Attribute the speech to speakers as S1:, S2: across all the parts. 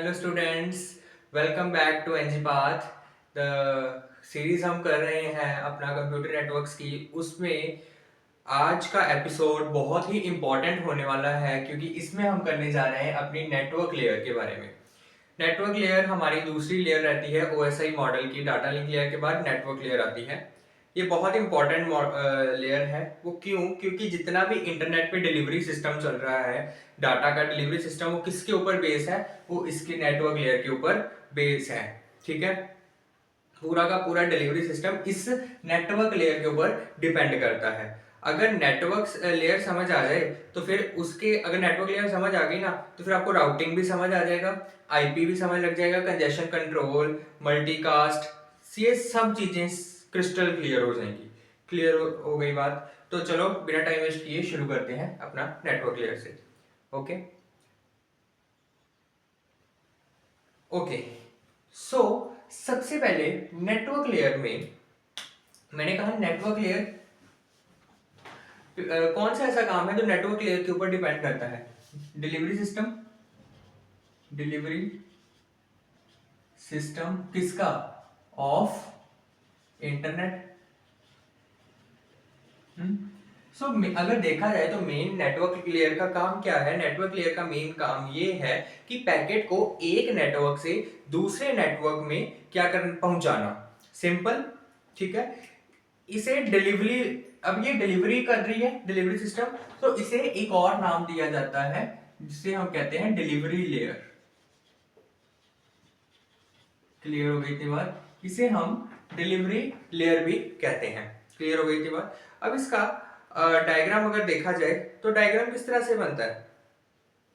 S1: Hello students, welcome back to NG path. The series हम कर रहे हैं अपना कंप्यूटर नेटवर्क्स की। उसमें आज का एपिसोड बहुत ही इम्पोर्टेंट होने वाला है क्योंकि इसमें हम करने जा रहे हैं अपनी नेटवर्क लेयर के बारे में। नेटवर्क लेयर हमारी दूसरी लेयर रहती है ओएसआई मॉडल की। डाटा लिंक लेयर के बाद नेटवर्क लेयर आती है। ये बहुत इंपॉर्टेंट लेयर है। वो क्यों? क्योंकि जितना भी इंटरनेट पे डिलीवरी सिस्टम चल रहा है, डाटा का डिलीवरी सिस्टम, वो किसके ऊपर बेस है? वो इसके नेटवर्क लेयर के ऊपर बेस है। ठीक है, पूरा का पूरा डिलीवरी सिस्टम इस नेटवर्क लेयर के ऊपर डिपेंड करता है। अगर नेटवर्क लेयर समझ आ जाए तो फिर उसके, अगर नेटवर्क लेयर समझ आ गई ना, तो फिर आपको राउटिंग भी समझ आ जाएगा, आईपी भी समझ लग जाएगा, कंजेशन कंट्रोल, मल्टीकास्ट, ये सब चीजें क्रिस्टल क्लियर हो जाएंगी। क्लियर हो गई बात? तो चलो बिना टाइम वेस्ट किए शुरू करते हैं अपना नेटवर्क लेयर से। ओके ओके सो सबसे पहले नेटवर्क लेयर में, मैंने कहा नेटवर्क लेयर कौन सा ऐसा काम है जो नेटवर्क लेयर के ऊपर डिपेंड करता है? Delivery system. डिलीवरी सिस्टम किसका? Of internet. सो अगर देखा जाए तो मेन नेटवर्क लेयर का काम क्या है? नेटवर्क लेयर का मेन काम ये है कि पैकेट को एक नेटवर्क से दूसरे नेटवर्क में क्या कर पहुंचाना। सिंपल। ठीक है, इसे डिलीवरी, अब ये डिलीवरी कर रही है डिलीवरी सिस्टम, तो इसे एक और नाम दिया जाता है जिसे हम कहते हैं डिलीवरी लेयर। क्लियर हो गई थी बात? इसे हम डिलीवरी लेयर भी कहते हैं। क्लियर हो गई थी बात? अब इसका डायग्राम अगर देखा जाए तो डायग्राम किस तरह से बनता है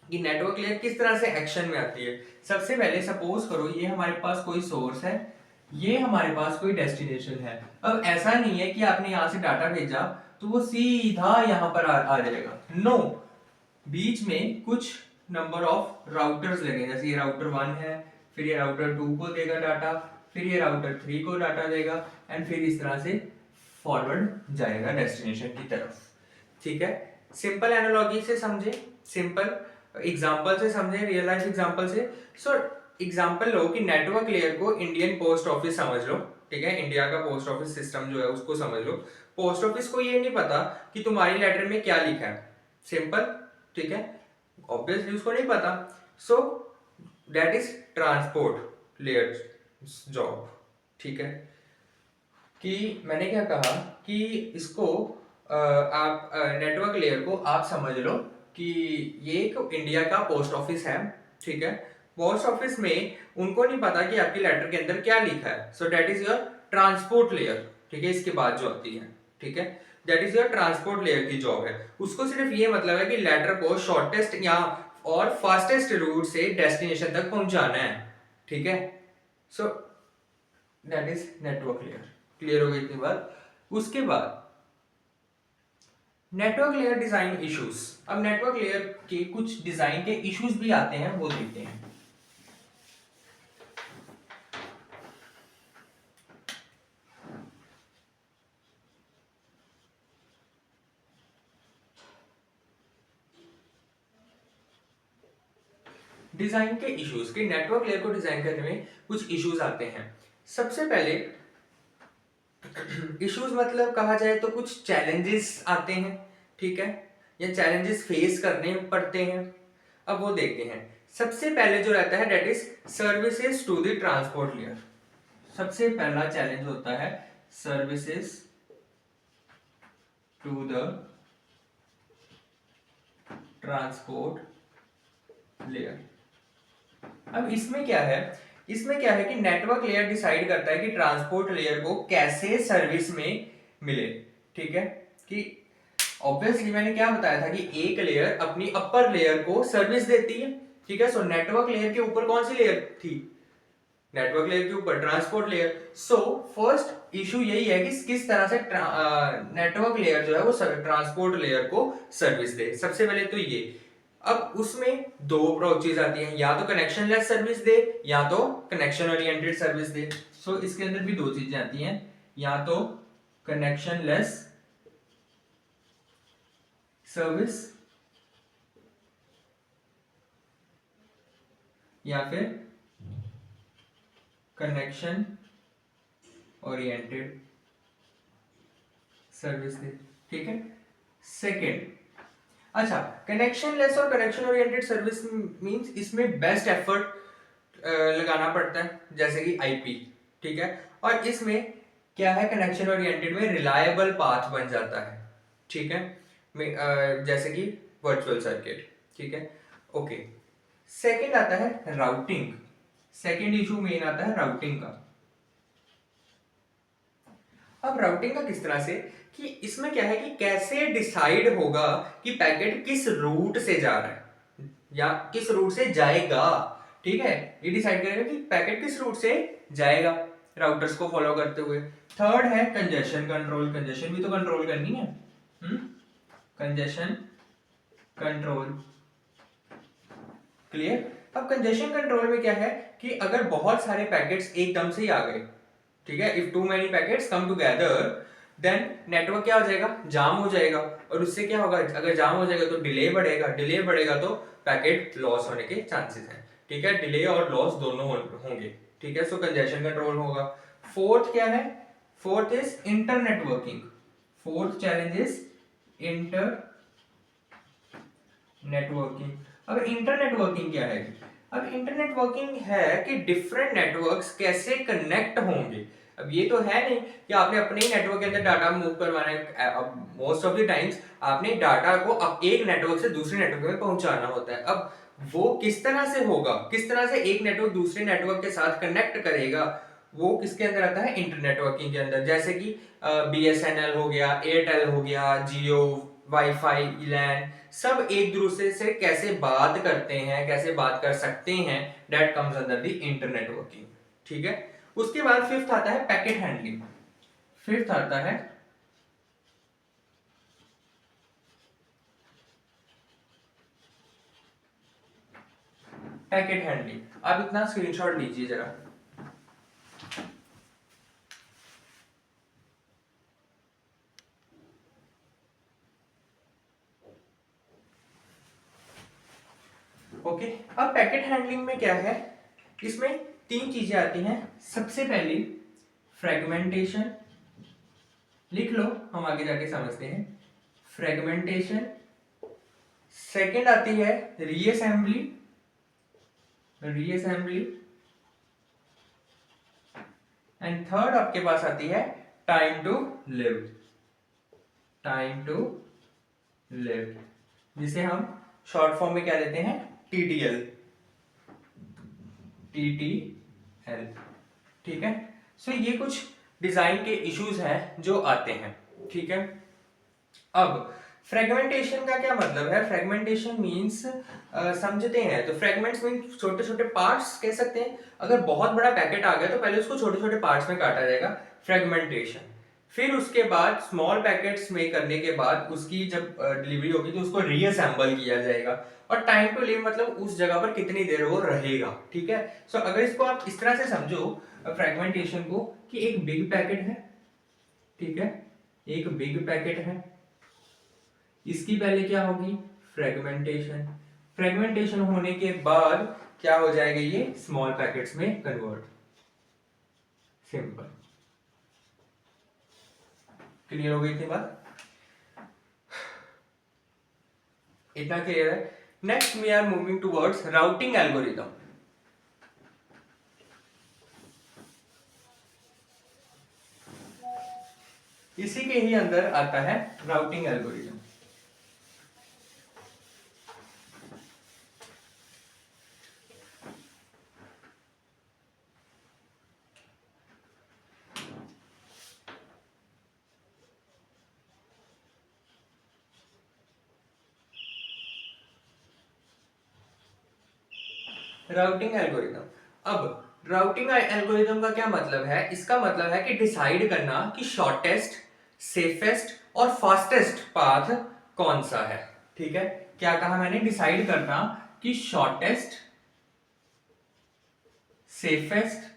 S1: कि नेटवर्क लेयर किस तरह से एक्शन में आती है। सबसे पहले सपोज करो ये हमारे पास कोई सोर्स है, ये हमारे पास कोई डेस्टिनेशन है। अब ऐसा नहीं है कि आपने यहां से डाटा भेजा तो वो सीधा यहां पर आ जाएगा। नो, बीच में कुछ नंबर ऑफ राउटर्स लगे, जैसे ये राउटर 1 है, फिर ये राउटर 2 को देगा डाटा, फिर ये राउटर 3 को डाटा देगा, एंड फिर इस तरह से फॉरवर्ड जाएगा डेस्टिनेशन की तरफ। ठीक है, सिंपल एनालॉजी से समझे, सिंपल एग्जांपल से समझे, रियल लाइफ एग्जांपल से। सो एग्जांपल लो कि नेटवर्क लेयर को इंडियन पोस्ट ऑफिस समझ लो। ठीक है, इंडिया का पोस्ट ऑफिस सिस्टम जो है उसको समझ लो। पोस्ट ऑफिस को ये नहीं पता कि तुम्हारी लेटर में क्या लिखा है। सिंपल। ठीक है, ऑब्वियसली उसको नहीं पता। So that is transport layer job. ठीक है, कि मैंने क्या कहा कि इसको आप नेटवर्क लेयर को आप समझ लो कि ये एक इंडिया का पोस्ट ऑफिस है। ठीक है, पोस्ट ऑफिस में उनको नहीं पता कि आपकी लेटर के अंदर क्या लिखा है। So that is your transport layer. ठीक है, इसके बाद जो आती है, ठीक है, that is your transport layer की जॉब है। उसको सिर्फ ये मतलब है कि लेटर को शॉर्टेस्ट या और फास्टेस्ट रूट से डेस्टिनेशन तक पहुंचाना है। ठीक है, so that is network layer. Clear हो गई इतनी बात? उसके बाद नेटवर्क लेयर डिजाइन इश्यूज। अब नेटवर्क लेयर के कुछ डिजाइन के इश्यूज भी आते हैं, वो देखते हैं। डिजाइन के इश्यूज के नेटवर्क लेयर को डिजाइन करने में कुछ इश्यूज आते हैं। सबसे पहले इश्यूज मतलब कहा जाए तो कुछ चैलेंजेस आते हैं। ठीक है, या चैलेंजेस फेस करने पड़ते हैं। अब वो देखते हैं। सबसे पहले जो रहता है that is services to the transport layer. सबसे पहला चैलेंज होता है services to the transport layer. अब इसमें क्या है? इसमें क्या है कि नेटवर्क लेयर डिसाइड करता है कि ट्रांसपोर्ट लेयर को कैसे सर्विस में मिले। ठीक है, कि ऑब्वियसली मैंने क्या बताया था कि एक लेयर अपनी अपर लेयर को सर्विस देती है। ठीक है, सो नेटवर्क लेयर के ऊपर कौन सी लेयर थी? नेटवर्क लेयर के ऊपर transport layer. So first issue यही है कि किस तरह से नेटवर्क लेयर जो है वो ट्रांसपोर्ट लेयर को सर्विस दे। सबसे पहले तो ये। अब उसमें दो अप्रोचेज आती हैं, या तो कनेक्शन लेस सर्विस दे या तो कनेक्शन ओरिएंटेड सर्विस दे। सो इसके अंदर भी दो चीजें आती हैं, या तो कनेक्शन लेस सर्विस या फिर कनेक्शन ओरिएंटेड सर्विस दे, ठीक है। सेकेंड, अच्छा, कनेक्शन लेस और कनेक्शन ओरिएंटेड सर्विस मींस इसमें बेस्ट एफर्ट लगाना पड़ता है, जैसे कि आईपी, ठीक है। और इसमें क्या है, कनेक्शन ओरिएंटेड में रिलायबल पाथ बन जाता है, ठीक है, जैसे कि वर्चुअल सर्किट, ठीक है, ओके। सेकंड आता है राउटिंग। सेकंड इशू मेन आता है राउटिंग का। अब राउटिंग का किस तरह से, कि इसमें क्या है कि कैसे डिसाइड होगा कि पैकेट किस रूट से जा रहा है या किस रूट से जाएगा, ठीक है, ये डिसाइड करेगा कि पैकेट किस रूट से जाएगा राउटर्स को फॉलो करते हुए। थर्ड है कंजेशन कंट्रोल, कंजेशन भी तो कंट्रोल करनी है, कंजेशन कंट्रोल, क्लियर। अब कंजेशन कंट्रोल में क्या है कि अगर बहुत सारे पैकेट्स एकदम से ही आ गए, ठीक है, if too many packets come together, then network क्या हो जाएगा, जाम हो जाएगा। और उससे क्या होगा, अगर जाम हो जाएगा तो डिले बढ़ेगा, डिले बढ़ेगा तो पैकेट लॉस होने के चांसेस हैं, ठीक है, डिले और लॉस दोनों होंगे, ठीक है। सो कंजेशन कंट्रोल होगा। फोर्थ क्या है, fourth is inter networking. Fourth challenge is inter networking. अब इंटर नेटवर्किंग क्या है, अब इंटरनेट वर्किंग है कि डिफरेंट नेटवर्क्स कैसे कनेक्ट होंगे। अब ये तो है नहीं कि आपने अपने ही नेटवर्क के अंदर डाटा मूव करवाना है, अब मोस्ट ऑफ द टाइम्स आपने डाटा को अब एक नेटवर्क से दूसरे नेटवर्क में पहुंचाना होता है। अब वो किस तरह से होगा, किस तरह से एक नेटवर्क दूसरे नेटवर्क के साथ कनेक्ट करेगा, वो किसके अंदर आता है, इंटर नेटवर्किंग के अंदर। जैसे कि BSNL हो गया, एयरटेल हो गया, जियो, वाईफाई, लैन, सब एक दूसरे से कैसे बात करते हैं, कैसे बात कर सकते हैं, that comes under the inter networking, ठीक है। उसके बाद फिफ्थ आता है पैकेट हैंडलिंग। फिफ्थ आता है पैकेट हैंडलिंग। आप इतना स्क्रीनशॉट लीजिए जरा। ओके, अब पैकेट हैंडलिंग में क्या है, इसमें तीन चीजें आती हैं। सबसे पहली फ्रेगमेंटेशन, लिख लो, हम आगे जाके समझते हैं। फ्रेगमेंटेशन। सेकंड आती है रीअसेंबली, रीअसेंबली। एंड थर्ड आपके पास आती है time to live, time to live, जिसे हम शॉर्ट फॉर्म में क्या देते हैं, TTL, TTL, ठीक है। सो ये कुछ डिजाइन के इश्यूज हैं जो आते हैं, ठीक है। अब फ्रेगमेंटेशन का क्या मतलब है, फ्रेगमेंटेशन मींस समझते हैं तो फ्रेगमेंट्स मींस छोटे छोटे पार्ट्स कह सकते हैं। अगर बहुत बड़ा पैकेट आ गया तो पहले उसको छोटे छोटे पार्ट्स में काटा जाएगा, फ्रेगमेंटेशन। फिर उसके बाद स्मॉल पैकेट्स में करने के बाद उसकी जब डिलीवरी होगी तो उसको रीअसेंबल किया जाएगा। और टाइम टू लिव मतलब उस जगह पर कितनी देर वो रहेगा, ठीक है। सो अगर इसको आप इस तरह से समझो फ्रेगमेंटेशन को, कि एक बिग पैकेट है, ठीक है, एक बिग पैकेट है, इसकी पहले क्या होगी, फ्रेगमेंटेशन। फ्रेगमेंटेशन होने के बाद क्या हो जाएगा, ये स्मॉल पैकेट्स में कन्वर्ट। सिंपल, क्लियर हो गई थी बात, इतना क्लियर है। Next we are moving towards routing algorithm. इसी के ही अंदर आता है राउटिंग एल्गोरिथम। Routing algorithm. अब राउटिंग एल्गोरिथम का क्या मतलब है, इसका मतलब है कि डिसाइड करना कि शॉर्टेस्ट, सेफेस्ट और फास्टेस्ट पाथ कौन सा है, ठीक है। क्या कहा मैंने, डिसाइड करना कि shortest, safest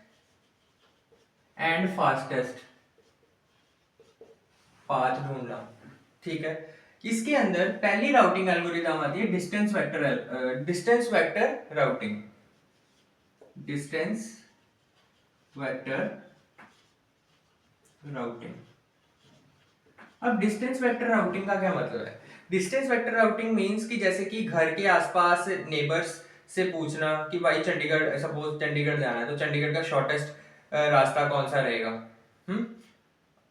S1: and fastest path ढूंढना, ठीक है। इसके अंदर पहली राउटिंग एल्गोरिथम आती है distance vector, distance vector routing. Distance vector routing. अब डिस्टेंस वेक्टर राउटिंग का क्या मतलब है? डिस्टेंस वेक्टर राउटिंग मींस कि जैसे कि घर के आसपास नेबर्स से पूछना कि भाई चंडीगढ़, सपोज चंडीगढ़ जाना है तो चंडीगढ़ का शॉर्टेस्ट रास्ता कौन सा रहेगा। हम्म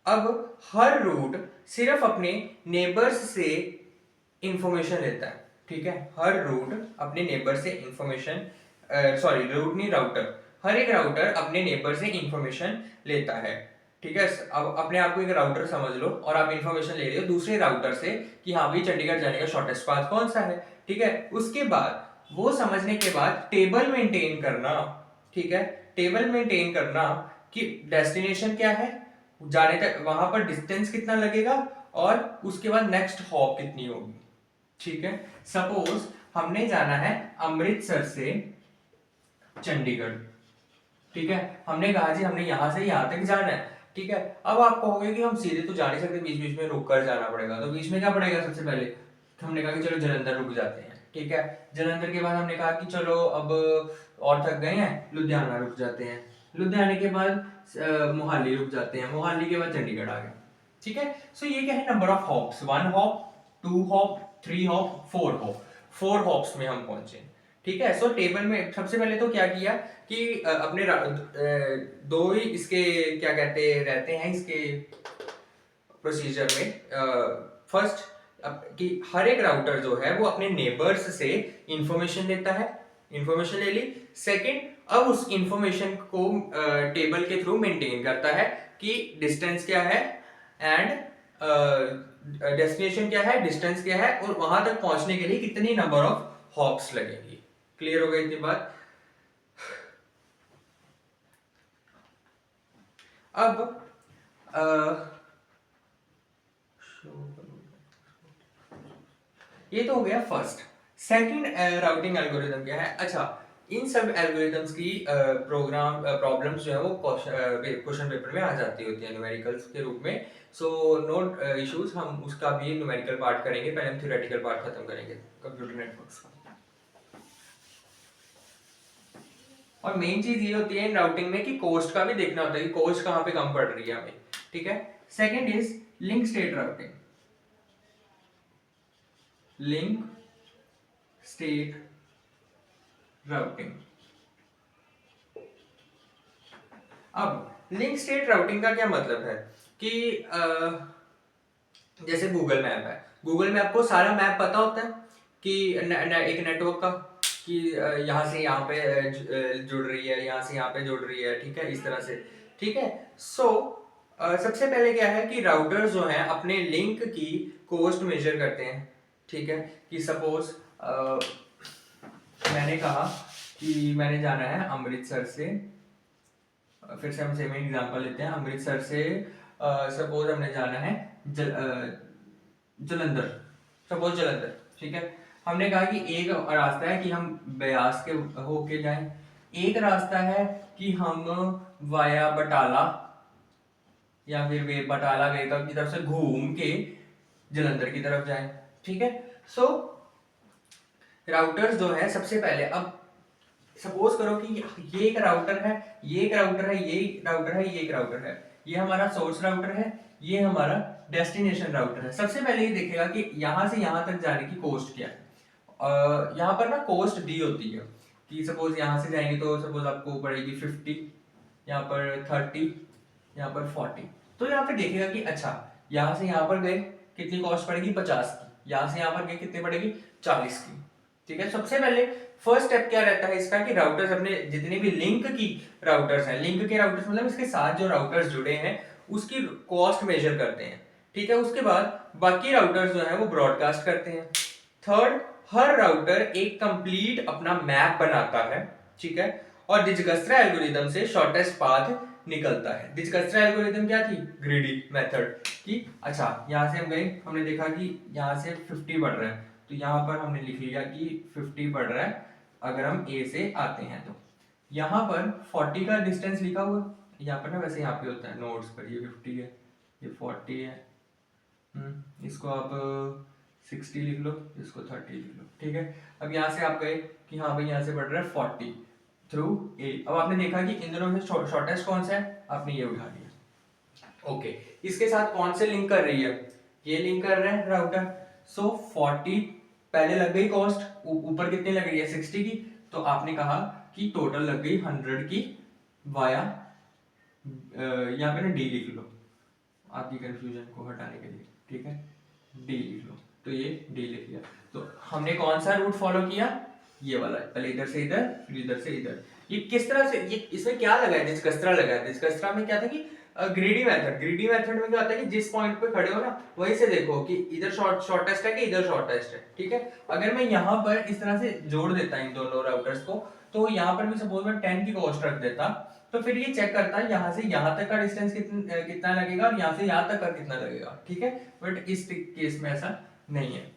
S1: अब हर रूट सिर्फ अपने नेबर्स से इंफॉर्मेशन लेता है, ठीक है। हर रूट अपने नेबर से इंफॉर्मेशन, सॉरी रूट नहीं, राउटर, हर एक राउटर अपने नेबर से इंफॉर्मेशन लेता है, ठीक है। अब अपने आप को एक राउटर समझ लो और आप इंफॉर्मेशन ले रहे हो दूसरे राउटर से कि हाँ भाई चंडीगढ़ जाने का शॉर्टेस्ट पाथ कौन सा है, ठीक है। उसके बाद वो समझने के बाद टेबल मेंटेन करना, ठीक है, टेबल मेंटेन करना कि डेस्टिनेशन क्या है, जाने तक वहां पर डिस्टेंस कितना लगेगा और उसके बाद नेक्स्ट हॉप कितनी होगी, ठीक है। सपोज हमने जाना है अमृतसर से चंडीगढ़, ठीक है। हमने कहा जी हमने यहां से यहां तक जाना है, ठीक है। अब आप कहोगे कि हम सीधे तो जा नहीं सकते, बीच बीच में रुक कर जाना पड़ेगा, तो बीच में क्या पड़ेगा? सबसे पहले हमने कहा कि चलो जलंधर रुक जाते हैं, ठीक है। जलंधर के बाद हमने कहा कि चलो अब और थक गए हैं, लुधियाना रुक जाते हैं, लुधियाने के बाद मोहाली रुक जाते हैं, मोहाली के बाद चंडीगढ़ आ गए, ठीक है। सो ये क्या है? Number of hops, 1 hop, 2 hop, 3 hop, 4 hop, 4 hops में हम पहुंचे, ठीक है। सो टेबल में सबसे पहले तो क्या किया कि अपने दो ही इसके क्या कहते रहते हैं इसके प्रोसीजर में। फर्स्ट कि हर एक राउटर जो है वो अपने नेबर्स से इंफॉर्मेशन लेता है, इंफॉर्मेशन ले ली। सेकंड, अब उस इंफॉर्मेशन को टेबल के थ्रू मेंटेन करता है कि डिस्टेंस क्या है एंड डेस्टिनेशन क्या है, डिस्टेंस क्या है और वहां तक पहुंचने के लिए कितनी नंबर ऑफ हॉप्स लगेंगी। क्लियर हो गई इतनी बात? अब ये तो हो गया फर्स्ट। सेकंड राउटिंग एल्गोरिथम क्या है? अच्छा, इन सब एल्गोरिथम्स की प्रोग्राम प्रॉब्लम्स जो है वो क्वेश्चन पेपर में आ जाती होती है न्यूमेरिकल्स के रूप में। सो नो इश्यूज, हम उसका भी न्यूमेरिकल पार्ट करेंगे, पहले हम थ्योरेटिकल पार्ट खत्म करेंगे कंप्यूटर नेटवर्क्स का। और मेन चीज ये होती है इन राउटिंग में कि कोस्ट का भी देखना होता है कि कोस्ट कहाँ पे कम पड़ रही है हमें, ठीक है। Second is link state routing, link state routing. अब लिंक स्टेट राउटिंग का क्या मतलब है कि जैसे गूगल मैप है, गूगल मैप को सारा मैप पता होता है कि एक नेटवर्क का कि यहाँ से यहाँ पे जुड़ रही है, यहाँ से यहाँ पे जुड़ रही है, ठीक है, इस तरह से, ठीक है। सो सबसे पहले क्या है कि राउटर्स जो हैं अपने लिंक की कोस्ट मेजर करते हैं, ठीक है। कि सपोज मैंने कहा कि मैंने जाना है अमृतसर से, फिर से हम सेम एग्जांपल लेते हैं, अमृतसर से सपोज हमने जाना है जलंधर, सपोज जलंधर, ठीक है। हमने कहा कि एक रास्ता है कि हम ब्यास के होके जाएं, एक रास्ता है कि हम वाया बटाला या फिर वे बटाला वे की तरफ से घूम के जलंधर की तरफ जाएं, ठीक है। सो राउटर्स जो है सबसे पहले, अब सपोज करो कि ये एक राउटर है, ये एक राउटर है, ये एक राउटर है, ये एक राउटर है, ये हमारा सोर्स राउटर है, ये हमारा डेस्टिनेशन राउटर है। सबसे पहले ये देखेगा कि यहां से यहां तक जाने की कॉस्ट क्या है। यहाँ पर ना कॉस्ट दी होती है कि सपोज यहाँ से जाएंगे तो सपोज आपको पड़ेगी 50, यहाँ पर 30, यहाँ पर 40। तो यहाँ पे देखेगा कि अच्छा यहाँ से यहाँ पर गए कितनी कॉस्ट पड़ेगी 50 की, यहाँ से यहाँ पर गए कितनी पड़ेगी 40 की, ठीक है। सबसे पहले फर्स्ट स्टेप क्या रहता है इसका कि राउटर्स अपने जितने भी लिंक की राउटर्स हैं, लिंक के राउटर्स मतलब इसके साथ जो राउटर्स जुड़े हैं उसकी कॉस्ट मेजर करते हैं, ठीक है। उसके बाद बाकी राउटर्स जो है वो ब्रॉडकास्ट करते हैं। थर्ड, हर राउटर एक कंप्लीट अपना मैप बनाता है, ठीक है। और डिजकस्त्रा एल्गोरिथम से शॉर्टेस्ट पाथ निकलता है। डिजकस्त्रा एल्गोरिथम क्या थी? ग्रीडी मेथड कि अच्छा यहाँ से हम गए, हमने देखा कि यहाँ से 50 बढ़ रहा है तो यहाँ पर हमने लिख लिया कि 50 बढ़ रहा है अगर हम ए से आते हैं तो। यहाँ पर 40 का डिस्टेंस लिखा हुआ, यहाँ पर ना वैसे यहाँ पे होता है नोट्स पर, ये 50 है, ये 40 है, इसको आप 60 लिख लो, इसको 30 लिख लो, ठीक है। अब यहाँ से आप गए कि हाँ भाई यहाँ से बढ़ रहा है 40, थ्रू ए। अब आपने देखा कि इन दोनों में शॉर्टेस्ट कौन सा है, आपने ये उठा लिया। ओके, इसके साथ कौन से लिंक कर रही है, ये लिंक कर रहे हैं राउटर। सो 40 पहले लग गई कॉस्ट, ऊपर कितनी लग रही है 60 की, तो आपने कहा कि टोटल लग गई 100 की वाया, यहाँ पे ना डी लिख लो आपकी कंफ्यूजन को हटाने के लिए, ठीक है, डी लिख लो, तो ये डी लिख लिया। तो हमने कौन सा रूट फॉलो किया, ये वाला, पहले इधर से इधर फिर इधर से इधर। ये किस तरह से, ये इसमें क्या लगा है, डिस्कस्ट्रा लगा है। डिस्कस्ट्रा में क्या था कि ग्रीडी मेथड, ग्रीडी मेथड में क्या होता है कि जिस पॉइंट पे खड़े हो ना वहीं से देखो कि इधर शॉर्टेस्ट है कि इधर शॉर्टेस्ट है, ठीक है। अगर मैं यहाँ पर इस तरह से जोड़ देता इन दोनों राउटर्स को, तो यहाँ पर भी सपोज मैं 10 की कॉस्ट रख देता, तो फिर ये चेक करता है यहाँ से यहाँ तक का डिस्टेंस कितना लगेगा और यहाँ से यहाँ तक का कितना लगेगा, ठीक है। बट इस केस में ऐसा नहीं है।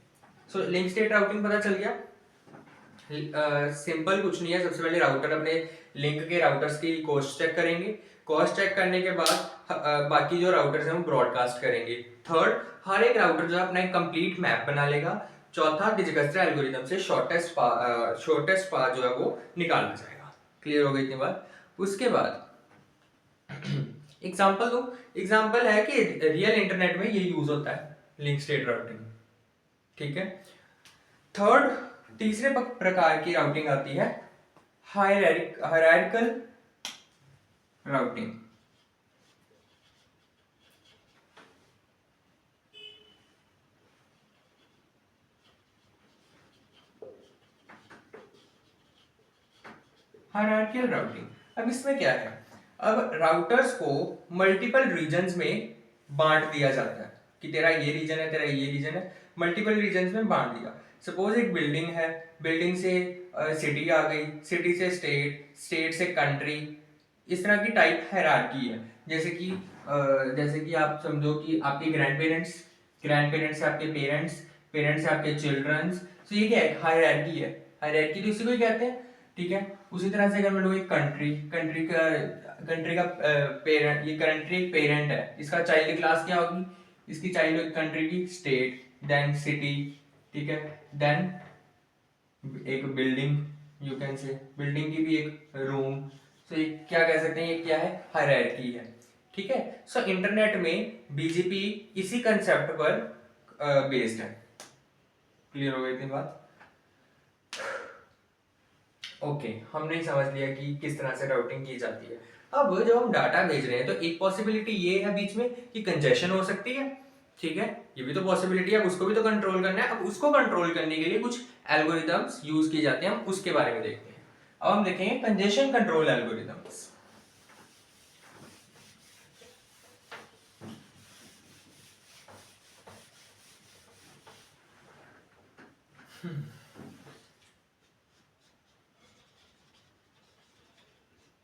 S1: सो लिंक स्टेट राउटिंग पता चल गया। सिंपल कुछ नहीं है, सबसे पहले राउटर अपने लिंक के राउटर्स की कॉस्ट चेक करेंगे, कॉस्ट चेक करने के बाद बाकी जो राउटर्स हैं वो ब्रॉडकास्ट करेंगे। थर्ड, हर एक राउटर जो है अपना एक कंप्लीट मैप बना लेगा। चौथा, डिजकस्ट्रा एल्गोरिथम से शॉर्टेस्ट पाथ जो है वो निकालना जाएगा। क्लियर हो गई इतनी बात। उसके बाद एग्जांपल दो, एग्जांपल है कि रियल इंटरनेट में ये यूज होता है लिंक स्टेट राउटिंग, ठीक है। थर्ड, तीसरे प्रकार की राउटिंग आती है हायरार्किकल राउटिंग। हायरार्किकल राउटिंग, अब इसमें क्या है, अब राउटर्स को मल्टीपल रीजन्स में बांट दिया जाता है कि तेरा ये रीजन है, तेरा ये रीजन है, मल्टीपल रीजन्स में बांट दिया। सपोज एक बिल्डिंग है, बिल्डिंग से सिटी आ गई, सिटी से स्टेट, स्टेट से कंट्री, इस तरह की टाइप हायरार्की है। जैसे कि आप समझो कि आपके ग्रैंड पेरेंट्स से आपके पेरेंट्स, पेरेंट्स से आपके चिल्ड्रंस, तो ये क्या है, हायरार्की है। हायरार्की तो इसी को ही कहते हैं, ठीक है। उसी तरह से अगर मैं लूँ एक कंट्री का पेरेंट, ये कंट्री एक पेरेंट है, इसका चाइल्ड क्लास क्या होगी, इसकी चाइल्ड कंट्री की स्टेट, देन सिटी, ठीक है, देन एक building, you can say building की भी एक रूम। सो ये क्या कह सकते हैं, ये क्या है, हायरार्की है, ठीक है। सो इंटरनेट में बीजीपी इसी कंसेप्ट पर बेस्ड है। क्लियर हो गई इतनी बात। ओके, हमने समझ लिया कि किस तरह से राउटिंग की जाती है। अब जब हम डाटा भेज रहे हैं तो एक पॉसिबिलिटी ये है बीच में कि कंजेशन हो सकती है, ठीक है, ये भी तो पॉसिबिलिटी है, अब उसको भी तो कंट्रोल करना है। अब उसको कंट्रोल करने के लिए कुछ एल्गोरिदम्स यूज किए जाते हैं, हम उसके बारे में देखते हैं। अब हम देखेंगे congestion control algorithms.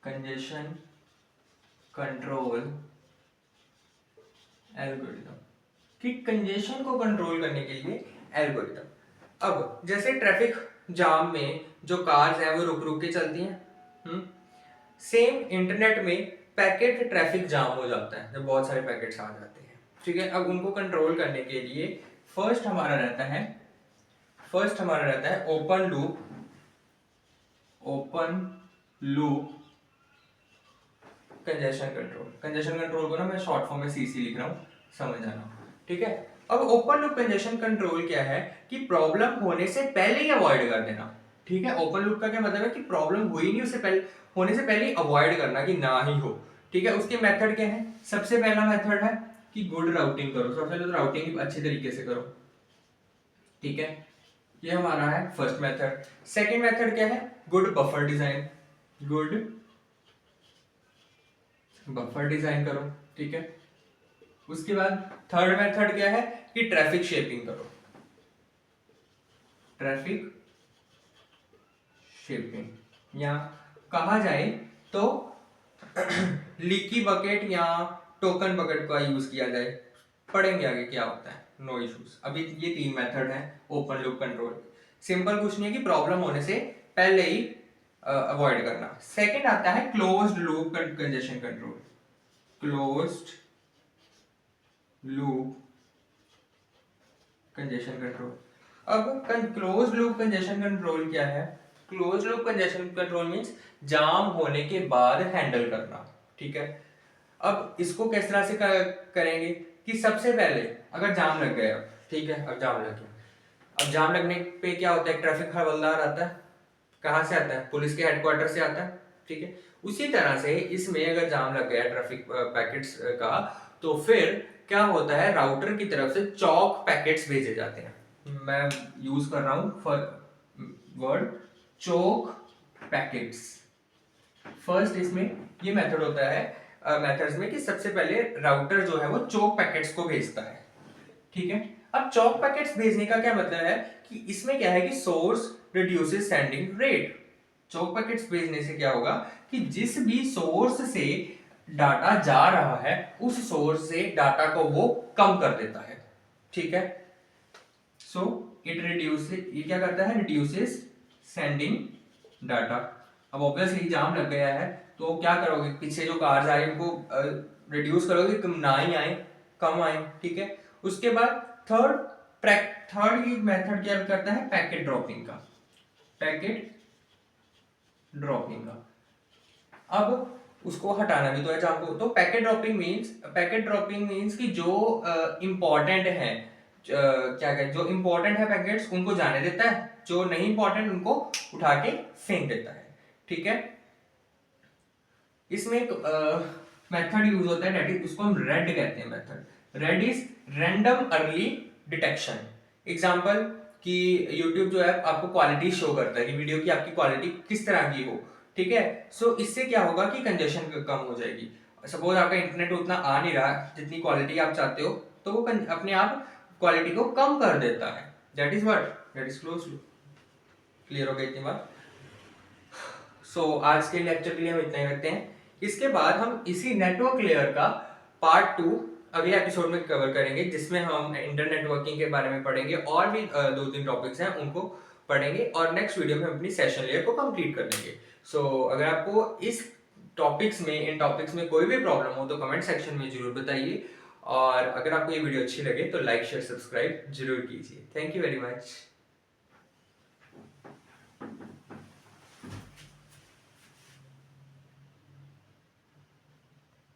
S1: Congestion control algorithm, कि कंजेशन को कंट्रोल करने के लिए एल्गोरिदम। अब जैसे ट्रैफिक जाम में जो कार्स हैं वो रुक रुक के चलती हैं, सेम इंटरनेट में पैकेट ट्रैफिक जाम हो जाता है जब बहुत सारे पैकेट्स आ जाते हैं, ठीक है। अब उनको कंट्रोल करने के लिए फर्स्ट हमारा रहता है open loop congestion control. Congestion control को ना मैं शॉर्ट फॉर्म में सीसी लिख रहा हूँ, समझ जाना, ठीक है। अब ओपन लूप कंजेशन कंट्रोल क्या है कि प्रॉब्लम होने से पहले ही अवॉइड कर देना, ठीक है। ओपन लूप का क्या मतलब है कि प्रॉब्लम हुई नहीं, उससे पहले होने से पहले ही अवॉइड करना कि ना ही हो, ठीक है। उसके मेथड क्या है, सबसे पहला मेथड है कि गुड राउटिंग करो, सबसे पहले तो राउटिंग अच्छे तरीके से करो, ठीक है, ये हमारा है फर्स्ट मेथड। सेकंड मेथड क्या है, good buffer design, good buffer design करो, ठीक है। उसके बाद थर्ड मेथड क्या है कि ट्रैफिक शेपिंग करो, ट्रैफिक शेपिंग, या कहा जाए तो लीकी बकेट या टोकन बकेट का यूज किया जाए, पढ़ेंगे आगे क्या होता है, नो इश्यूज। अभी ये तीन मेथड है ओपन लूप कंट्रोल। सिंपल कुछ नहीं है कि प्रॉब्लम होने से पहले ही अवॉइड करना। सेकंड आता है closed loop congestion control, closed loop congestion control. अब क्लोज्ड लूप कंजेशन कंट्रोल क्या है close loop congestion control means जाम होने के बाद हैंडल करना, ठीक है। अब इसको किस तरह से करेंगे कि सबसे पहले अगर जाम लग गया, ठीक है, अब जाम लग गया, अब जाम लगने पे क्या होता है, ट्रैफिक हवलदार आता है, कहाँ से आता है, पुलिस के हेडक्वार्टर से आता है, ठीक है। उसी तरह से इसमें अगर जाम लग गया ट्रैफिक पैकेट्स का, तो फिर क्या होता है, राउटर की तरफ से चौक पैकेट्स भेजे जाते हैं। मैं यूज कर रहा हूं वर्ड चौक पैकेट्स। फर्स्ट इसमें ये मेथड होता है मेथड्स में कि सबसे पहले राउटर जो है वो चौक पैकेट्स को भेजता है, ठीक है। अब चौक पैकेट्स भेजने का क्या मतलब है कि इसमें क्या है कि सोर्स रिड्यूसेस सेंडिंग रेट। चौक पैकेट्स भेजने से क्या होगा कि जिस भी सोर्स से डाटा जा रहा है उस सोर्स से डाटा को वो कम कर देता है, ठीक है। सो इट रिड्यूस, ये क्या करता है, रिड्यूसेस सेंडिंग डाटा। अब ऑब्वियसली जाम लग गया है तो क्या करोगे, पीछे जो कार्स आ रही है उनको रिड्यूस करोगे, कम ना ही आए, कम आए, ठीक है। उसके बाद थर्ड ये मेथड क्या करता है, पैकेट ड्रॉपिंग का, पैकेट ड्रॉपिंग का। अब उसको हटाना भी तो है जाम को, तो पैकेट ड्रॉपिंग मींस कि जो इंपॉर्टेंट है, क्या कहते, जो इंपॉर्टेंट है पैकेट्स उनको जाने देता है, जो नहीं इंपॉर्टेंट उनको उठा के फेंक देता है, ठीक है। इसमें एक मेथड यूज होता है, दैट इज, उसको हम रेड कहते हैं method. Red is random early detection. Example कि YouTube जो है आपको क्वालिटी शो करता है कि वीडियो की आपकी क्वालिटी किस तरह की हो, ठीक है। सो इससे क्या होगा कि कंजेशन कम हो जाएगी। सपोज आपका इंटरनेट उतना आ नहीं रहा जितनी क्वालिटी आप चाहते हो, तो वो अपने आप क्वालिटी को कम कर देता है। That is what, that is close loop. Clear हो गई इतनी बात। सो आज के लेक्चर के लिए हम इतना ही रखते हैं। इसके बाद हम इसी नेटवर्क लेयर का पार्ट 2 अगले एपिसोड में कवर करेंगे, जिसमें हम इंटर नेटवर्किंग के बारे में पढ़ेंगे और भी 2-3 टॉपिक्स हैं उनको पढ़ेंगे, और नेक्स्ट वीडियो में हम अपनी सेशन लेयर को कंप्लीट कर लेंगे। सो अगर आपको इन टॉपिक्स में कोई भी प्रॉब्लम हो तो कमेंट सेक्शन में जरूर बताइए, और अगर आपको ये वीडियो अच्छी लगे तो लाइक शेयर सब्सक्राइब जरूर कीजिए। Thank you very much.